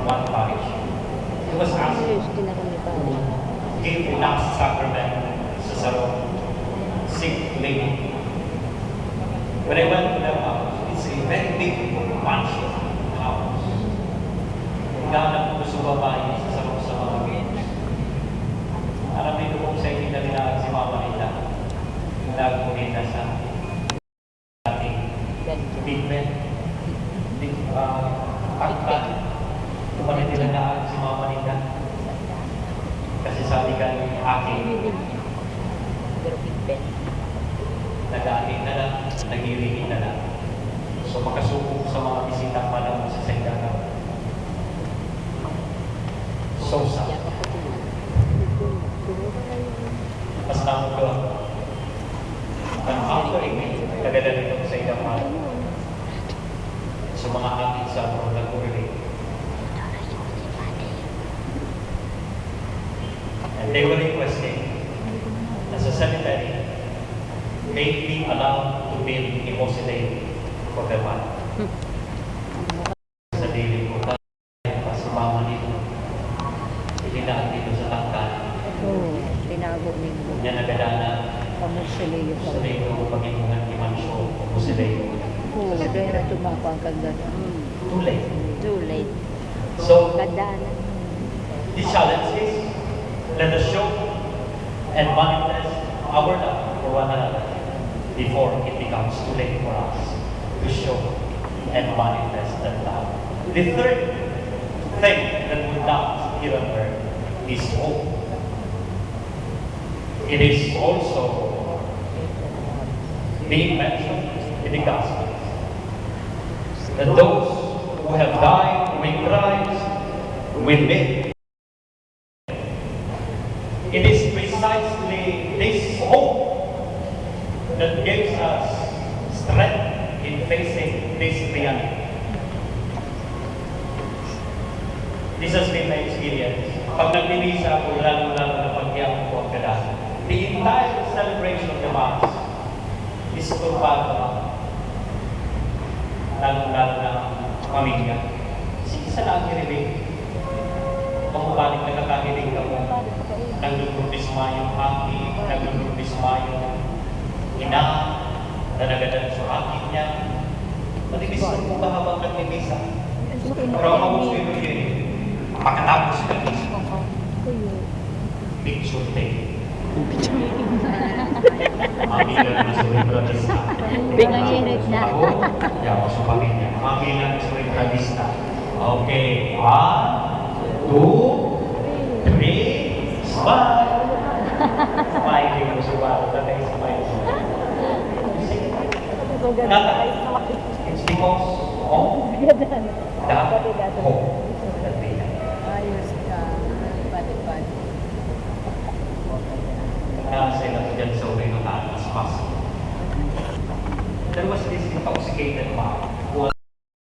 one parish. He was asked to give the last sacrament sa sarong sick lady. When I went to their house, it's a very big mansion house. Ganap ko sa babae sa sarong sa mga games. Alam nito kung sa hindi na nila si Mama nila, nagpunita sa ating big bed, big pagkat. Tumalit nila na si Mama nila. Kasi sabi ka ni aking nag-aating na lang, nag-iringin na lang. So makasubok sa mga bisitang malam sa Saydana. Sosa. Mas namo ko. Ang after ini, kaganda nito sa idang malam. So mga ating sa mga nag-relate. And they were requesting, as a cemetery, they be allowed to build a mausoleum for their mother. Sa daily ko, sa mama nito, ilinaan dito sa tangkal. Oo, tinagog nito. Yan nagadana Pamusuliyo sa dito pagitungan ni Mansyo o mausoleum. Oo, dahil na tumapa ang kagana. Too late. Too late. So, Kadana. the challenge is, let us show and manifest our love for one another before it becomes too late for us to show and manifest that love. The third thing that we love here on earth is hope. It is also being mentioned in the Gospel that those who have died with Christ will live. It is precisely this hope that gives us strength in facing this reality. This has been my experience. Pag nagbibisa ako, lalo-lalo na pag-iyak ko ang kadasa, the entire celebration of the Mass is turbado. Lalo-lalo na pamilya. Sige sa lang i-relate. Pagkabalik na kakahiling ka mo, naglulubisma yung hangin, naglulubisma yung ina, na nagadan sa akin niya. Matibis mo ba habang nagbibisa? Pero ang mabuso yung yun, pagkatapos ka mismo, picture take. Mamilan na sa Libradista. Pinanginit na. Ako, yawa sa pamilya. Mamilan na sa Libradista. Okay, 1, 2, 3, smile. Smiling mo sa baro. Tatay smile. It's because of that hope that we have. Ayos ka. Pati-pati. Nasa ila dyan sa uwi ng as possible. There was this intoxicated man